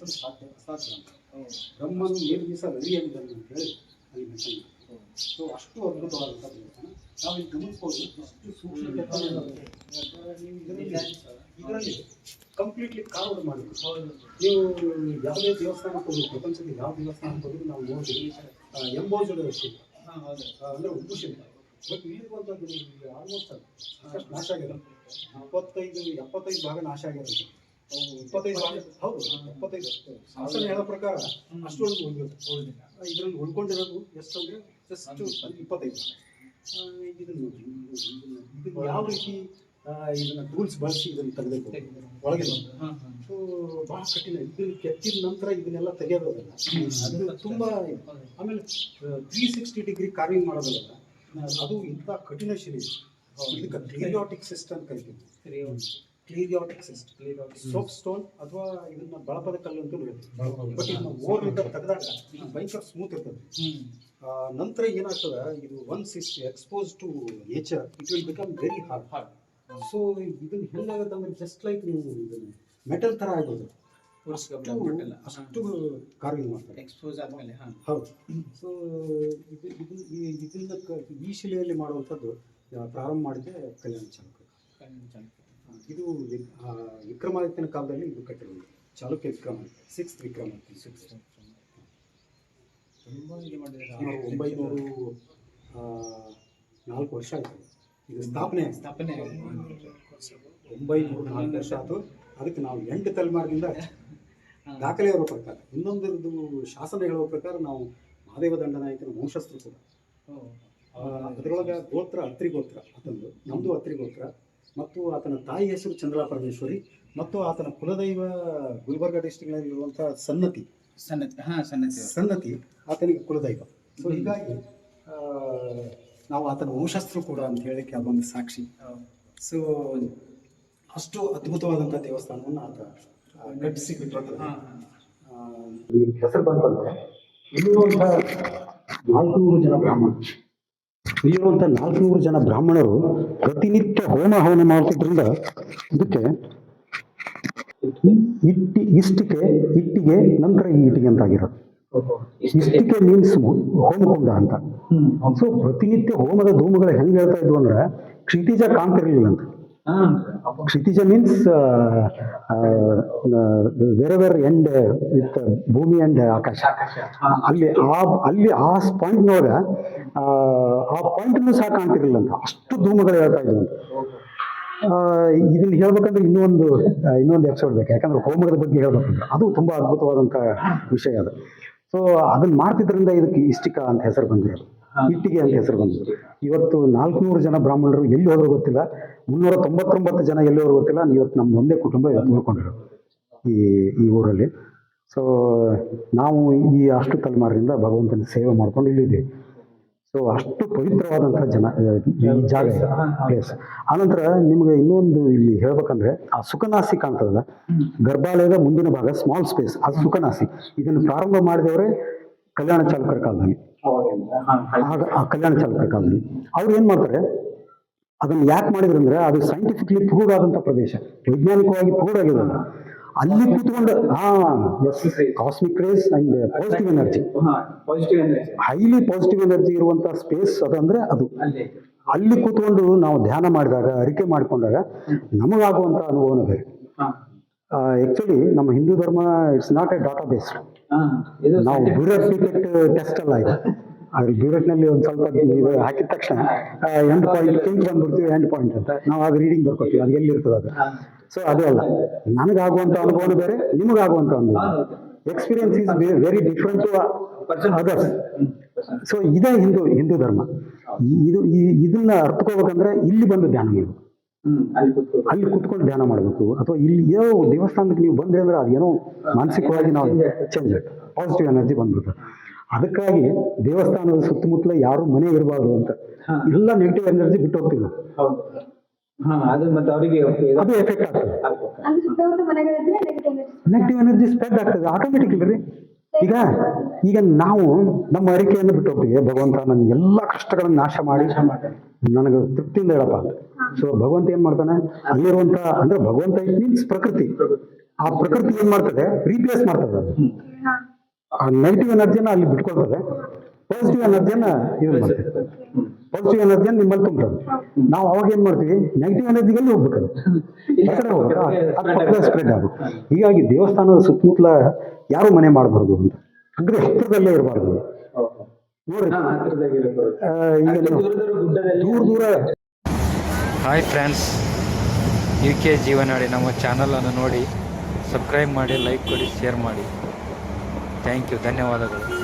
ನಿರ್ಮಿಸಲು ಅಸಾಧ್ಯ ಅಂತ. ಬ್ರಹ್ಮನು ನಿರ್ಮಿಸಲು ಅರಿಯಲಿದ್ದಾನೆ ಅಂತ ಹೇಳಿ ಅಲ್ಲಿ ಮೆನ್ಷನ್. ಸೊ ಅಷ್ಟು ಅದ್ಭುತವಾದಂಥ ದೇವಸ್ಥಾನ. ನಾವು ಇಲ್ಲಿ ಗಮನಿಸ್ಬೋದು ಎಷ್ಟು ಸೂಕ್ಷ್ಮತೆ ಇದರಲ್ಲಿ ಕಂಪ್ಲೀಟ್ಲಿ ಕಾರ್ಡ್ ಮಾಡಿದ್ರು. ನೀವು ಯಾವುದೇ ದೇವಸ್ಥಾನಕ್ಕೆ ಹೋಗಿ, ಪ್ರಪಂಚದಲ್ಲಿ ಯಾವ ದೇವಸ್ಥಾನಕ್ಕೆ ಹೋಗಿ ನಾವು ನೋಡಿ ಎಂಬೋಜುಡ್ ಶಿಲ್ಪ ಅಂದರೆ ಉಪ್ಪು ಶಿಲ್ಪ. ಬಟ್ ಇಲ್ಲಿರುವಂಥದ್ದು ಆಲ್ಮೋಸ್ಟ್ ಸಾಕಷ್ಟು ನಾಶ ಆಗಿದೆ. 75 ಭಾಗ ನಾಶ ಆಗಿರುತ್ತೆ. 25 ಭಾಗ, ಹೌದು 75 ಶಾಸನ ಹೇಳೋ ಪ್ರಕಾರ ಅಷ್ಟೊಂದು ಉಳಿದಿಲ್ಲ. ಇದರಲ್ಲಿ ಉಳ್ಕೊಂಡಿರೋದು ಎಷ್ಟು ಅಂದರೆ ಜಸ್ಟ್ 25. ಇದನ್ನು ಯಾವ ರೀತಿ ಇದನ್ನ ಟೂಲ್ಸ್ ಬಳಸಿ ಇದನ್ನು ತೆಗೆದಬೇಕು ಒಳಗೆ. ಸೊ ಭಾಳ ಕಠಿಣ. ಇದನ್ನು ಕೆತ್ತಿದ ನಂತರ ಇದನ್ನೆಲ್ಲ ತೆಗೆಯೋದಲ್ಲ, ಅದು ತುಂಬ. ಆಮೇಲೆ 360 ಡಿಗ್ರಿ ಕಾರ್ವಿಂಗ್ ಮಾಡೋದಲ್ಲ, ಅದು ಇಂಥ ಕಠಿಣ ಶಿಲೆ. ಇದಕ್ಕೆ ಕ್ಲಿರಿಯಾಟಿಕ್ ಸಿಸ್ಟಮ್ ಕರಿತೀವಿ. ಕ್ಲಿರಿಯಾಟಿಕ್ ಸಿಸ್ಟಮ್, ಸೋಪ್ ಸ್ಟೋನ್ ಅಥವಾ ಇದನ್ನ ಬಳಪದ ಕಲ್ಲು ಅಂತ ಹೇಳ್ತೀವಿ. ಬಟ್ ಇದನ್ನ ಓರ್ನಿಂದ ತೆಗೆದಾಗ ಭಯಂಕರ ಸ್ಮೂತ್ ಇರ್ತದೆ. ನಂತರ ಏನಾಗ್ತದೆ, ಇದು once is expose to nature it will become very hard. So ಇದನ್ನು ಹೆಂಗಾಗುತ್ತೆ ಅಂದರೆ ಜಸ್ಟ್ ಲೈಕ್ ನೀವು ಇದನ್ನು ಮೆಟಲ್ ಥರ ಆಗೋದು, ಅಷ್ಟು ಕಾರ್ವಿಂಗ್ ಮಾಡ್ತಾರೆ ಎಕ್ಸ್ಪೋಸ್ ಆದಮೇಲೆ. ಹೌದು. ಸೊ ಇದನ್ನ ಈ ಶಿಲೆಯಲ್ಲಿ ಮಾಡುವಂಥದ್ದು ಪ್ರಾರಂಭ ಮಾಡಿದ್ದೆ ಕಲ್ಯಾಣ ಚಾಲುಕ್ಯ. ಇದು ವಿಕ್ರಮಾದಿತ್ಯನ ಕಾಲದಲ್ಲಿ ಇದು ಕಟ್ಟಿರೋದು. ಚಾಲುಕ್ಯ ವಿಕ್ರಮಾದಿತ್ಯ, 6th ವಿಕ್ರಮಾದಿತ್ಯ. 904 ವರ್ಷ ಆಯಿತು ಇದು ಸ್ಥಾಪನೆ 904 ವರ್ಷ ಆಯಿತು. ಅದಕ್ಕೆ ನಾವು 8 ತಲೆಮಾರಿನಿಂದ ದಾಖಲೆ ಇರೋ ಪ್ರಕಾರ, ಇನ್ನೊಂದರದ್ದು ಶಾಸನ ಹೇಳುವ ಪ್ರಕಾರ ನಾವು ಮಹಾದೇವ ದಂಡನಾಯಕನ ವಂಶಸ್ಥರು ಕೂಡ. ಅದರೊಳಗೆ ಗೋತ್ರ ಅತ್ರಿ ಗೋತ್ರ ಆತಂದು, ನಮ್ಮದು ಅತ್ರಿ ಗೋತ್ರ. ಮತ್ತು ಆತನ ತಾಯಿ ಹೆಸರು ಚಂದ್ರಾ ಪರಮೇಶ್ವರಿ, ಮತ್ತು ಆತನ ಕುಲದೈವ ಗುಲ್ಬರ್ಗ ಡಿಸ್ಟ್ರಿಕ್ಟ್ನಲ್ಲಿರುವಂಥ ಸನ್ನತಿ ಆತನಿಗೆ ಕುಲದೈವ. ಸೊ ಹೀಗಾಗಿ ನಾವು ಆತನ ವಂಶಸ್ಥರು ಕೂಡ ಅಂತ ಹೇಳಕ್ಕೆ ಅದೊಂದು ಸಾಕ್ಷಿ. ಸೊ ಅಷ್ಟು ಅದ್ಭುತವಾದಂಥ ದೇವಸ್ಥಾನವನ್ನು ಆತ ಕಟ್ಟಿಸಿ ಬಿಟ್ಟಿರ್ತಾರೆ. ಹೆಸರು ಬಂತಂದ್ರೆ ಇಲ್ಲಿರುವಂಥ 400 ಜನ ಬ್ರಾಹ್ಮಣರು, ಇಲ್ಲಿರುವಂಥ 400 ಜನ ಬ್ರಾಹ್ಮಣರು ಪ್ರತಿನಿತ್ಯ ಹೋಮ ಹವನ ಮಾಡ್ತಿದ್ರಿಂದ ಇದಕ್ಕೆ ಇಟ್ಟಿಗೆ ನಂತರ ಈ ಇಟ್ಟಿಗೆ ಅಂತ ಆಗಿರೋದು. ಇಷ್ಟಿಕೆ ಮೀನ್ಸ್ ಹೋಮಕುಂಡ ಅಂತ. ಸೊ ಪ್ರತಿನಿತ್ಯ ಹೋಮದ ಧೂಮಗಳು ಹೆಂಗೆ ಹೇಳ್ತಾ ಇದ್ವು ಅಂದ್ರೆ ಕ್ಷಿತಿಜ ಕಾಣ್ತಿರ್ಲಿಲ್ಲ ಅಂತ. ಕ್ಷಿತಿಜ ಮೀನ್ಸ್ ವೆರವೆರ್ ಎಂಡ್ ವಿತ್ ಭೂಮಿ ಅಂಡ್ ಆಕಾಶ. ಅಲ್ಲಿ ಆ ಪಾಯಿಂಟ್ನೊಳಗೆ ಆ ಪಾಯಿಂಟ್ನು ಸಹ ಕಾಣ್ತಿರ್ಲಿಲ್ಲ ಅಂತ, ಅಷ್ಟು ಧೂಮಗಳು ಹೇಳ್ತಾ ಇದ್ವು ಅಂತ. ಇದನ್ನ ಹೇಳ್ಬೇಕಂದ್ರೆ ಇನ್ನೊಂದು ಎಪಿಸೋಡ್ ಬೇಕು, ಯಾಕಂದ್ರೆ ಹೋಮದ ಬಗ್ಗೆ ಹೇಳ್ಬೇಕಂದ್ರೆ ಅದು ತುಂಬಾ ಅದ್ಭುತವಾದಂಥ ವಿಷಯ ಅದು. ಸೊ ಅದನ್ನ ಮಾಡ್ತಿದ್ರಿಂದ ಇದಕ್ಕೆ ಇಷ್ಟಿಕಾ ಅಂತ ಹೆಸರು ಬಂದಿರೋದು, ಇಟ್ಟಿಗೆ ಅಂತ ಹೆಸರು ಬಂದಿರೋದು. ಇವತ್ತು 400 ಜನ ಬ್ರಾಹ್ಮಣರು ಎಲ್ಲಿ ಹೋದ್ರು ಗೊತ್ತಿಲ್ಲ, 399 ಜನ ಎಲ್ಲಿ ಹೋದ್ರು ಗೊತ್ತಿಲ್ಲ. ಇವತ್ತು ನಮ್ದು ಒಂದೇ ಕುಟುಂಬ ಇವತ್ತು ಉಳ್ಕೊಂಡಿರೋದು ಈ ಊರಲ್ಲಿ. ಸೊ ನಾವು ಈ ಅಷ್ಟು ತಲೆಮಾರಿನಿಂದ ಭಗವಂತನ ಸೇವೆ ಮಾಡ್ಕೊಂಡು ಇಲ್ಲಿದ್ದೀವಿ. ಸೊ ಅಷ್ಟು ಪವಿತ್ರವಾದಂಥ ಈ ಜಾಗ ಇದೆ, ಪ್ಲೇಸ್. ಆನಂತರ ನಿಮ್ಗೆ ಇನ್ನೊಂದು ಇಲ್ಲಿ ಹೇಳ್ಬೇಕಂದ್ರೆ ಆ ಸುಖನಾಸಿ ಕಾಣ್ತದಲ್ಲ, ಗರ್ಭಾಲಯದ ಮುಂದಿನ ಭಾಗ ಸ್ಮಾಲ್ ಸ್ಪೇಸ್, ಅದು ಸುಖನಾಸಿ. ಇದನ್ನು ಪ್ರಾರಂಭ ಮಾಡಿದವರೇ ಕಲ್ಯಾಣ ಚಾಲುಕ್ಯರ ಕಾಲದಲ್ಲಿ. ಕಲ್ಯಾಣ ಚಾಲುಕ್ಯರ ಕಾಲದಲ್ಲಿ ಅವ್ರು ಏನ್ ಮಾಡ್ತಾರೆ, ಅದನ್ನು ಯಾಕೆ ಮಾಡಿದ್ರು ಅಂದ್ರೆ ಅದು ಸೈಂಟಿಫಿಕ್ಲಿ ಪ್ರೂವ್ಡ್ ಆದಂಥ ಪ್ರದೇಶ, ವೈಜ್ಞಾನಿಕವಾಗಿ ಪ್ರೂವ್ಡ್ ಆಗಿದೆ. ಅಲ್ಲಿ ಕೂತ್ಕೊಂಡು cosmic rays and positive energy, highly positive energy ಇರುವಂತ ಸ್ಪೇಸ್ ಅದಂದ್ರೆ ಅದು. ಅಲ್ಲಿ ಕೂತ್ಕೊಂಡು ನಾವು ಧ್ಯಾನ ಮಾಡಿದಾಗ, ಅರಿಕೆ ಮಾಡಿಕೊಂಡಾಗ ನಮಗಾಗುವಂತ ಅನುಭವನ ಬೇರೆ. ಆಕ್ಚುಲಿ ನಮ್ಮ ಹಿಂದೂ ಧರ್ಮ it's not A data based. ನಾವು ಬ್ಯೂರೋಕ್ರಾಟಿಕ್ ಟೆಸ್ಟ್ ಅಲ್ಲ ಇದು. ಅದ್ರ ಬ್ಯೂರೋಟ್ನಲ್ಲಿ ಒಂದು ಸ್ವಲ್ಪ ಇದು ಹಾಕಿದ ತಕ್ಷಣ ಎಂಡ್ ಪಾಯಿಂಟ್ ಕೆಂಟು ಬಂದ್ಬಿಡ್ತೀವಿ, ಎಂಡ್ ಪಾಯಿಂಟ್ ಅಂತ ನಾವು ಆಗ ರೀಡಿಂಗ್ ಬರ್ಕೊತೀವಿ, ಅದು ಎಲ್ಲಿರ್ತದೆ ಅದು. ಸೊ ಅದೇ ಅಲ್ಲ, ನನಗಾಗುವಂಥ ಅನುಭವನೂ ಬೇರೆ, ನಿಮಗಾಗುವಂಥ ಅನುಭವ. Experience is very different to others. So ಇದೇ ಹಿಂದೂ ಧರ್ಮ. ಇದನ್ನ ಅರ್ಥಕೋಬೇಕಂದ್ರೆ ಇಲ್ಲಿ ಬಂದು ಧ್ಯಾನ ಮಾಡಬೇಕು, ಅಲ್ಲಿ ಕುತ್ಕೊಂಡು ಧ್ಯಾನ ಮಾಡಬೇಕು. ಅಥವಾ ಇಲ್ಲಿ ಏನೋ ದೇವಸ್ಥಾನಕ್ಕೆ ನೀವು ಬಂದ್ರೆ ಅಂದ್ರೆ ಅದೇನೋ ಮಾನಸಿಕವಾಗಿ ನಾವು ಚೇಂಜ್ ಆಯ್ತು, ಪಾಸಿಟಿವ್ ಎನರ್ಜಿ ಬಂದ್ಬಿಡ್ತದೆ. ಅದಕ್ಕಾಗಿ ದೇವಸ್ಥಾನದ ಸುತ್ತಮುತ್ತಲ ಯಾರು ಮನೆ ಇರಬಾರ್ದು ಅಂತ ಎಲ್ಲ ನೆಗೆಟಿವ್ ಎನರ್ಜಿ ಬಿಟ್ಟು ಹೋಗ್ತೀವಿ ನಾವು. ಅದು ಎಫೆಕ್ಟ್ ಆಗ್ತದೆ, ನೆಗೆಟಿವ್ ಎನರ್ಜಿ ಸ್ಪ್ರೆಡ್ ಆಗ್ತದೆ ಆಟೋಮೆಟಿಕ್ಲಿ. ಈಗ ನಾವು ನಮ್ಮ ಅರಿಕೆಯನ್ನು ಬಿಟ್ಟು ಹೋಗ್ತೀವಿ, ಭಗವಂತ ನನ್ನ ಎಲ್ಲ ಕಷ್ಟಗಳನ್ನು ನಾಶ ಮಾಡಿ ನನಗೆ ತೃಪ್ತಿಯಿಂದ ಹೇಳಪ್ಪ ಅಂತ. ಸೊ ಭಗವಂತ ಏನ್ ಮಾಡ್ತಾನೆ, ಅಲ್ಲಿರುವಂತ ಅಂದ್ರೆ ಭಗವಂತ ಇಟ್ ಮೀನ್ಸ್ ಪ್ರಕೃತಿ, ಆ ಪ್ರಕೃತಿ ಏನ್ ಮಾಡ್ತದೆ, ರೀಪ್ಲೇಸ್ ಮಾಡ್ತದೆ ಅದು. ಆ ನೆಗೆಟಿವ್ ಎನರ್ಜಿನ ಅಲ್ಲಿ ಬಿಟ್ಕೊಳ್ತದೆ, ಪಾಸಿಟಿವ್ ಎನರ್ಜಿನ ಇದು ಮಾಡ್ತದೆ. ಪಾಸಿಟಿವ್ ಎನರ್ಜಿನ ನಿಮ್ಮಲ್ಲಿ ತುಂಬ್ತದೆ. ನಾವು ಅವಾಗ ಏನ್ ಮಾಡ್ತೀವಿ, ನೆಗೆಟಿವ್ ಎನರ್ಜಿಗೆ ಹೋಗ್ಬೇಕು, ಸ್ಪ್ರೆಡ್ ಆಗುತ್ತೆ. ಹೀಗಾಗಿ ದೇವಸ್ಥಾನದ ಸುತ್ತಮುತ್ತಲ ಯಾರು ಮನೆ ಮಾಡಬಾರ್ದು ಅಂತ, ಅಂದ್ರೆ ಹತ್ತಿರದಲ್ಲೇ ಇರಬಾರ್ದು ನೋಡ್ರಿ. ಈಗ ದೂರ ದೂರ. ಹಾಯ್ ಫ್ರೆಂಡ್ಸ್, UK ಜೀವನಾಡಿ ನಮ್ಮ ಚಾನಲನ್ನು ನೋಡಿ ಸಬ್ಸ್ಕ್ರೈಬ್ ಮಾಡಿ, ಲೈಕ್ ಕೊಡಿ, ಶೇರ್ ಮಾಡಿ. ಥ್ಯಾಂಕ್ ಯು, ಧನ್ಯವಾದಗಳು.